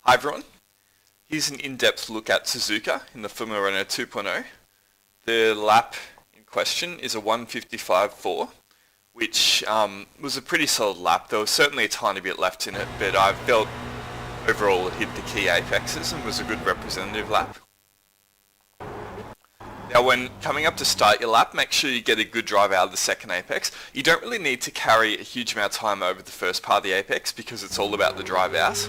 Hi everyone, here's an in-depth look at Suzuka in the Formula 2.0. The lap in question is a 1:55.4, which was a pretty solid lap. There was certainly a tiny bit left in it, but I felt overall it hit the key apexes and was a good representative lap. Now when coming up to start your lap, make sure you get a good drive out of the second apex. You don't really need to carry a huge amount of time over the first part of the apex because it's all about the drive out.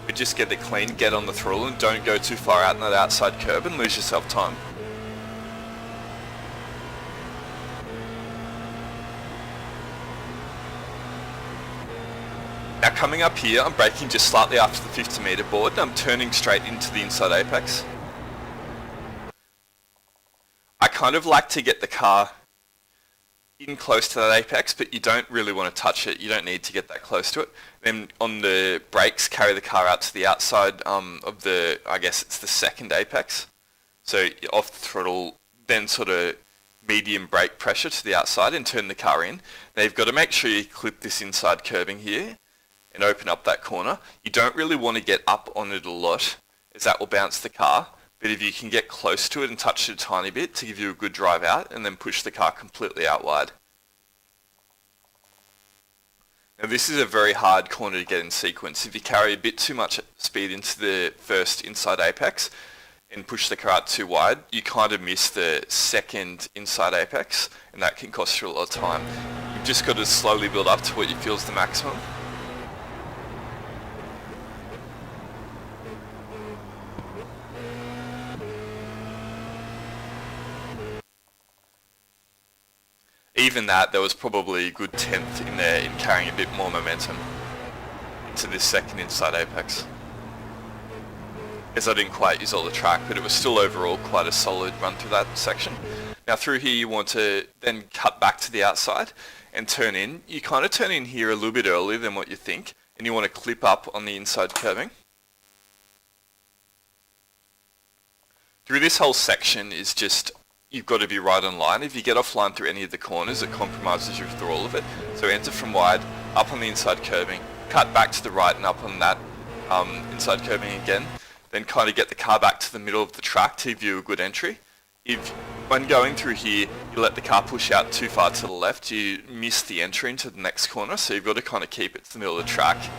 But just get it clean, get on the throttle and don't go too far out in that outside curb and lose yourself time. Now coming up here, I'm braking just slightly after the 50 metre board and I'm turning straight into the inside apex. I kind of like to get the car in close to that apex, but you don't really want to touch it. You don't need to get that close to it. Then on the brakes, carry the car out to the outside of the, I guess it's the second apex. So off the throttle, then sort of medium brake pressure to the outside and turn the car in. Now you've got to make sure you clip this inside curbing here and open up that corner. You don't really want to get up on it a lot as that will bounce the car. But if you can get close to it and touch it a tiny bit to give you a good drive out and then push the car completely out wide. Now this is a very hard corner to get in sequence. If you carry a bit too much speed into the first inside apex and push the car out too wide, you kind of miss the second inside apex and that can cost you a lot of time. You've just got to slowly build up to what you feel is the maximum. Even that, there was probably a good tenth in there in carrying a bit more momentum into this second inside apex. As I didn't quite use all the track, but it was still overall quite a solid run through that section. Now through here you want to then cut back to the outside and turn in. You kind of turn in here a little bit earlier than what you think, and you want to clip up on the inside curbing. Through this whole section is just you've got to be right on line. If you get offline through any of the corners, it compromises you through all of it. So enter from wide, up on the inside curbing, cut back to the right and up on that inside curbing again. Then kind of get the car back to the middle of the track to give you a good entry. If, when going through here, you let the car push out too far to the left, you miss the entry into the next corner. So you've got to kind of keep it to the middle of the track.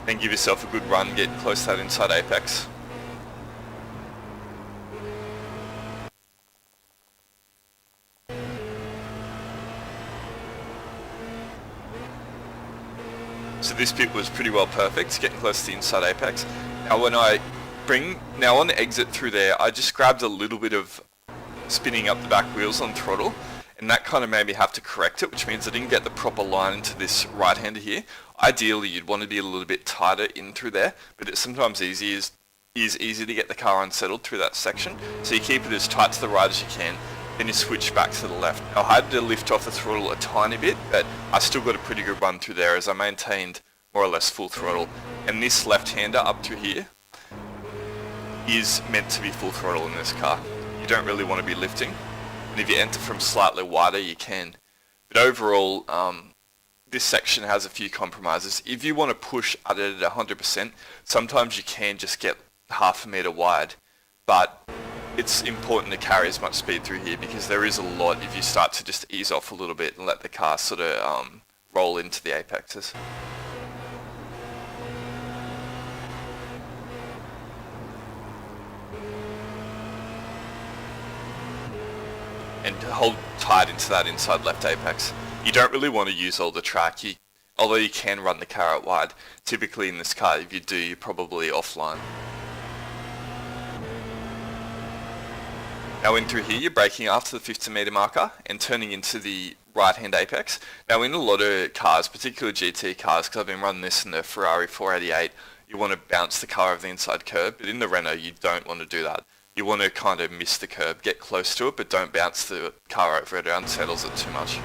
Then give yourself a good run, get close to that inside apex. So this bit was pretty well perfect, getting close to the inside apex. Now when I on the exit through there, I just grabbed a little bit of spinning up the back wheels on throttle, and that kind of made me have to correct it, which means I didn't get the proper line into this right-hander here. Ideally, you'd want to be a little bit tighter in through there, but it's sometimes easy to get the car unsettled through that section. So you keep it as tight to the right as you can. Then you switch back to the left. Now, I had to lift off the throttle a tiny bit, but I still got a pretty good run through there as I maintained more or less full throttle. And this left-hander up through here is meant to be full throttle in this car. You don't really want to be lifting. And if you enter from slightly wider, you can. But overall, this section has a few compromises. If you want to push at it at 100%, sometimes you can just get half a metre wide. But it's important to carry as much speed through here because there is a lot if you start to just ease off a little bit and let the car sort of roll into the apexes. And hold tight into that inside left apex. You don't really want to use all the track, although you can run the car out wide. Typically in this car, if you do, you're probably offline. Now in through here, you're braking after the 50 metre marker and turning into the right-hand apex. Now in a lot of cars, particularly GT cars, because I've been running this in the Ferrari 488, you want to bounce the car over the inside curb, but in the Renault you don't want to do that. You want to kind of miss the curb, get close to it, but don't bounce the car over it, it unsettles it too much.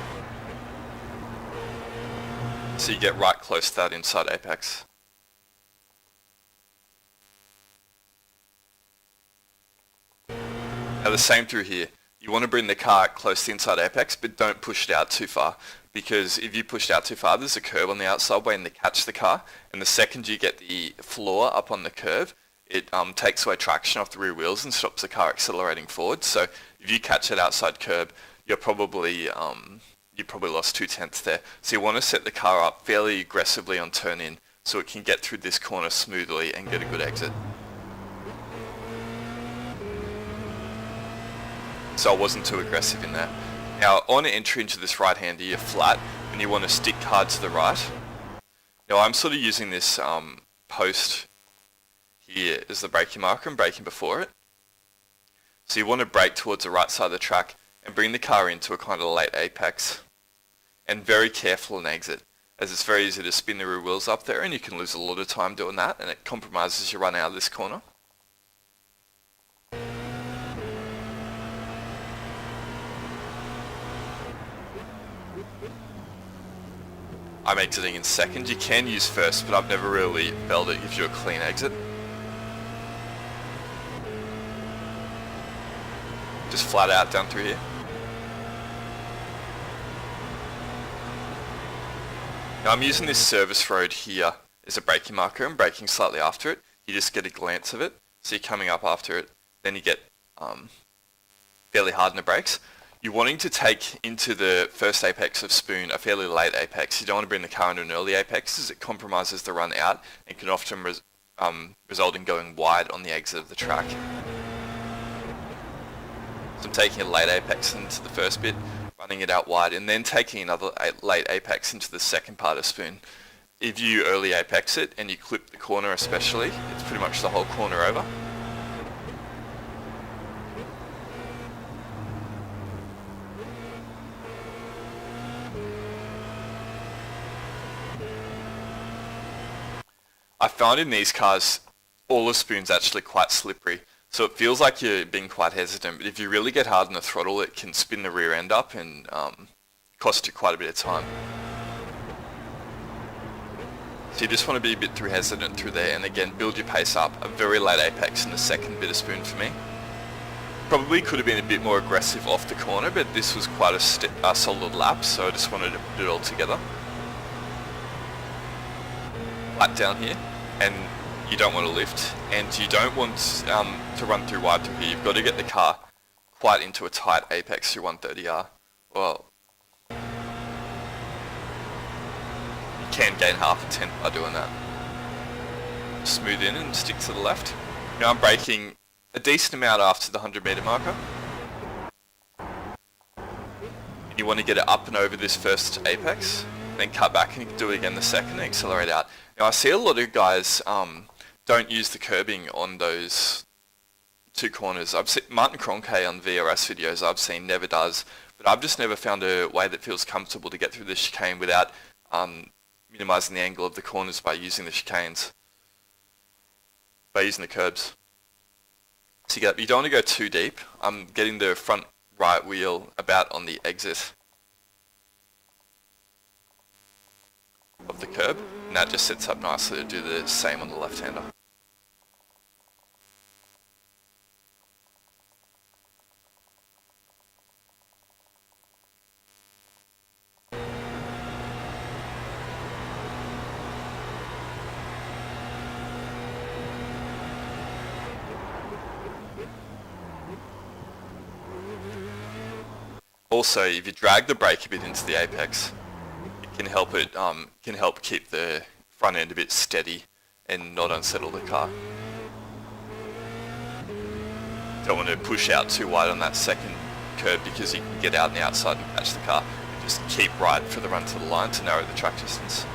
So you get right close to that inside apex. Now the same through here. You want to bring the car close to the inside apex, but don't push it out too far. because if you push out too far, there's a curb on the outside waiting to catch the car, and the second you get the floor up on the curve, it takes away traction off the rear wheels and stops the car accelerating forward. So if you catch that outside curb, you're probably you probably lost 2/10 there. So you want to set the car up fairly aggressively on turn in so it can get through this corner smoothly and get a good exit. So I wasn't too aggressive in there. Now on entry into this right-hander, you're flat and you want to stick hard to the right. Now I'm sort of using this post here as the braking marker and braking before it. So you want to brake towards the right side of the track and bring the car into a kind of late apex. And very careful in exit, as it's very easy to spin the rear wheels up there and you can lose a lot of time doing that, and it compromises your run out of this corner. I'm exiting in second. You can use first, but I've never really felt it gives you a clean exit. Just flat out down through here. Now I'm using this service road here as a braking marker and braking slightly after it. You just get a glance of it. So you're coming up after it, then you get fairly hard in the brakes. You're wanting to take into the first apex of spoon a fairly late apex. You don't want to bring the car into an early apex as it compromises the run out and can often result in going wide on the exit of the track. So I'm taking a late apex into the first bit, running it out wide, and then taking another late apex into the second part of spoon. If you early apex it and you clip the corner especially, it's pretty much the whole corner over. I find in these cars, all the spoon's actually quite slippery, so it feels like you're being quite hesitant, but if you really get hard on the throttle, it can spin the rear end up and cost you quite a bit of time. So you just want to be a bit too hesitant through there, and again, build your pace up. A very late apex in the second bit of spoon for me. Probably could have been a bit more aggressive off the corner, but this was quite a solid lap, so I just wanted to put it all together. Flat down here, and you don't want to lift, and you don't want to run through wide through here. You've got to get the car quite into a tight apex through 130R. Well, you can gain half a tenth by doing that. Smooth in and stick to the left. Now I'm braking a decent amount after the 100-meter marker. And you want to get it up and over this first apex, then cut back, and you can do it again the second and accelerate out. Now I see a lot of guys don't use the curbing on those two corners. I've seen Martin Cronkey on VRS videos I've seen never does, but I've just never found a way that feels comfortable to get through the chicane without minimizing the angle of the corners by using the chicanes, by using the curbs. So you don't want to go too deep. I'm getting the front right wheel about on the exit of the curb, and that just sets up nicely to do the same on the left-hander. Also, if you drag the brake a bit into the apex, can help keep the front end a bit steady and not unsettle the car. Don't want to push out too wide on that second curb because you can get out on the outside and catch the car. Just keep right for the run to the line to narrow the track distance.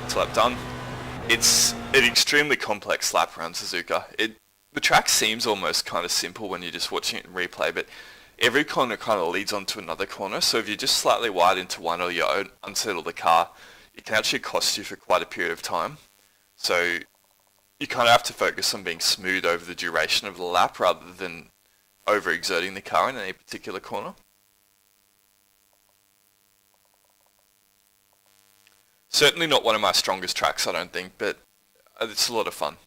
That's lap done. It's an extremely complex lap around Suzuka. The track seems almost kind of simple when you're just watching it in replay, but every corner kind of leads onto another corner, so if you're just slightly wide into one or you unsettle the car, it can actually cost you for quite a period of time. So you kind of have to focus on being smooth over the duration of the lap rather than overexerting the car in any particular corner. Certainly not one of my strongest tracks, I don't think, but it's a lot of fun.